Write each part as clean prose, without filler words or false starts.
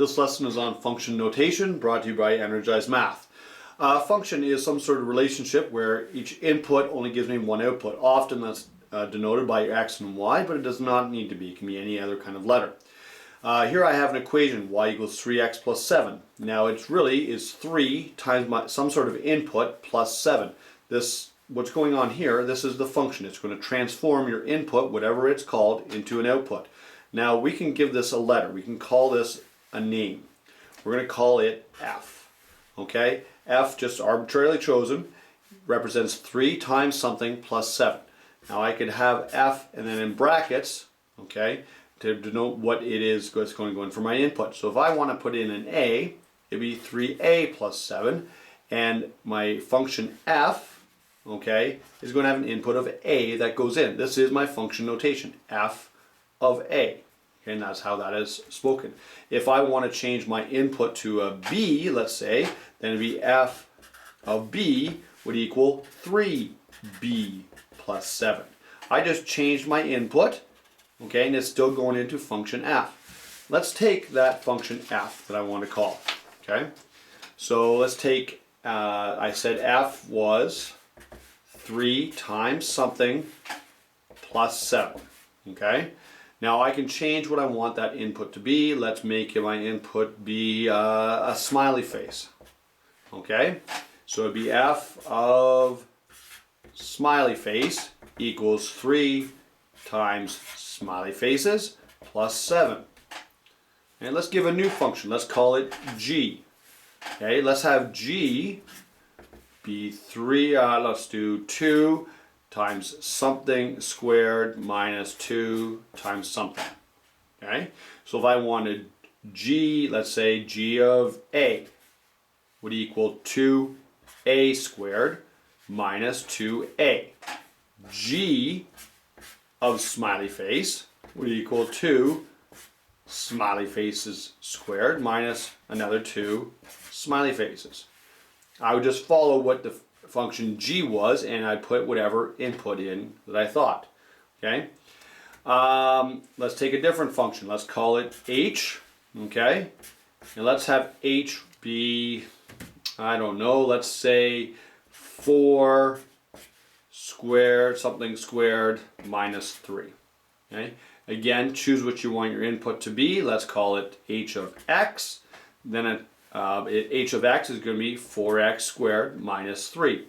This lesson is on function notation, brought to you by Energized Math. Function is some sort of relationship where each input only gives me one output. Often that's denoted by x and y, but it does not need to be. It can be any other kind of letter. Here I have an equation, y equals 3x plus 7. Now it really is 3 times some sort of input plus 7. What's going on here, this is the function. It's going to transform your input, whatever it's called, into an output. Now we can give this a letter. We can call this a name. We're going to call it f. Okay? F, just arbitrarily chosen, represents 3 times something plus 7. Now I could have f and then in brackets, okay, to denote what it is that's going to go in for my input. So if I want to put in an a, it'd be 3a plus 7, and my function f, okay, is going to have an input of a that goes in. This is my function notation, f of a. Okay, and that's how that is spoken. If I want to change my input to a b, let's say, then it'd be f of b would equal 3b plus 7. I just changed my input, okay, and it's still going into function f. Let's take that function f that I want to call, okay? So let's take, I said f was 3 times something plus 7, okay? Now I can change what I want that input to be. Let's make my input be a smiley face, okay? So it'd be f of smiley face equals 3 times smiley faces plus 7. And let's give a new function. Let's call it g. Okay, let's have g be 3, let's do 2 times something squared minus 2 times something. Okay, so if I wanted g, let's say g of a would equal 2a squared minus 2a. G of smiley face would equal 2 smiley faces squared minus another 2 smiley faces. I would just follow what the function g was and I'd put whatever input in that I thought. Okay. Let's take a different function. Let's call it h. Okay. And let's have h be, I don't know, let's say 4 squared, something squared minus 3. Okay. Again, choose what you want your input to be. Let's call it h of x. Then h of x is going to be 4x squared minus 3.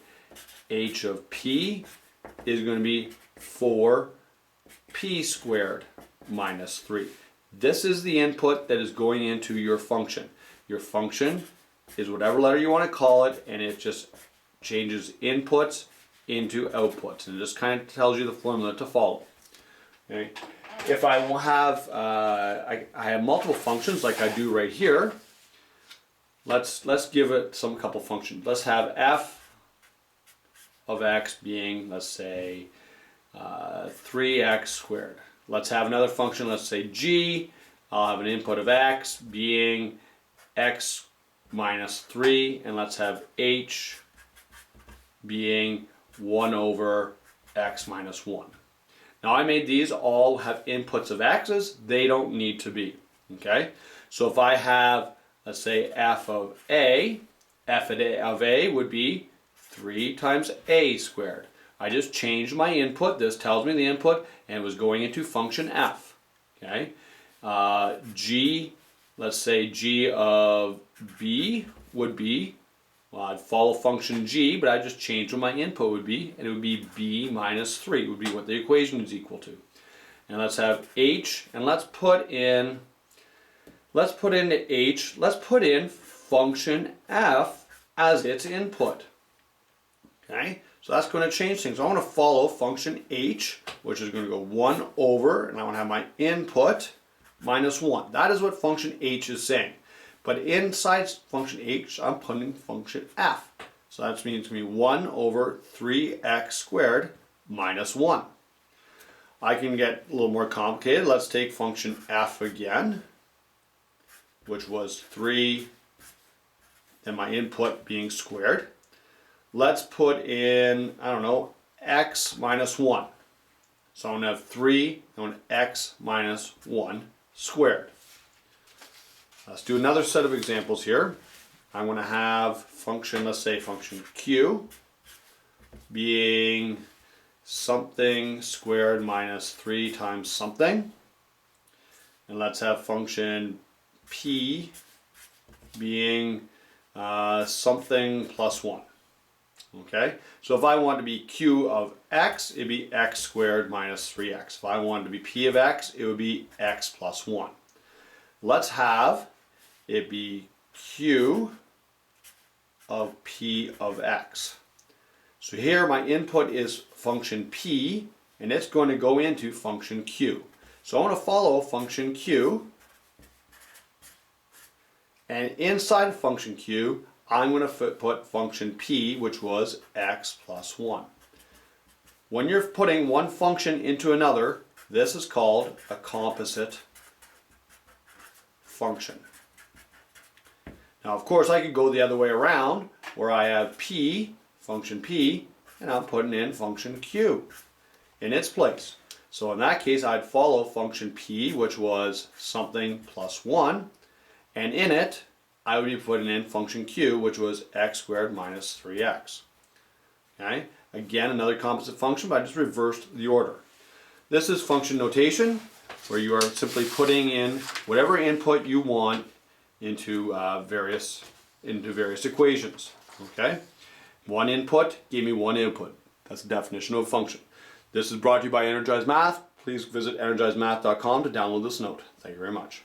H of p is going to be 4p squared minus 3. This is the input that is going into your function. Your function is whatever letter you want to call it, and it just changes inputs into outputs, and it just kind of tells you the formula to follow. Okay. If I have I have multiple functions like I do right here. Let's give it some couple functions. Let's have f of x being, let's say, 3x squared. Let's have another function, let's say g. I'll have an input of x being x minus 3, and let's have h being 1 over x minus 1. Now I made these all have inputs of x's. They don't need to be. Okay? So if I have, let's say, f of a would be 3 times a squared. I just changed my input. This tells me the input, and it was going into function f. Okay? G, let's say g of b would be, well, I'd follow function g, but I just changed what my input would be, and it would be b minus 3 would be what the equation is equal to. And let's have h, and let's put in function f as its input. Okay, so that's going to change things. I want to follow function h, which is going to go 1 over, and I want to have my input minus 1. That is what function h is saying. But inside function h, I'm putting function f. So that means it's going to be 1 over 3x squared minus 1. I can get a little more complicated. Let's take function f again, which was 3, and my input being squared. Let's put in, I don't know, x minus 1. So I'm going to have 3 and x minus 1 squared. Let's do another set of examples here. I'm going to have function, let's say function q being something squared minus 3 times something. And let's have function p being something plus 1. Okay, so if I want to be q of x, it'd be x squared minus 3x. If I wanted to be p of x, it would be x plus 1. Let's have it be q of p of x. So here my input is function p, and it's going to go into function q. So I want to follow function q, and inside of function q, I'm going to put function p, which was x plus 1. When you're putting one function into another, this is called a composite function. Now, of course, I could go the other way around, where I have p, function p, and I'm putting in function q in its place. So in that case, I'd follow function p, which was something plus 1, and in it, I would be putting in function q, which was x squared minus 3x. Okay? Again, another composite function, but I just reversed the order. This is function notation, where you are simply putting in whatever input you want into various equations. Okay? One input gave me one output. That's the definition of a function. This is brought to you by Energize Math. Please visit energizemath.com to download this note. Thank you very much.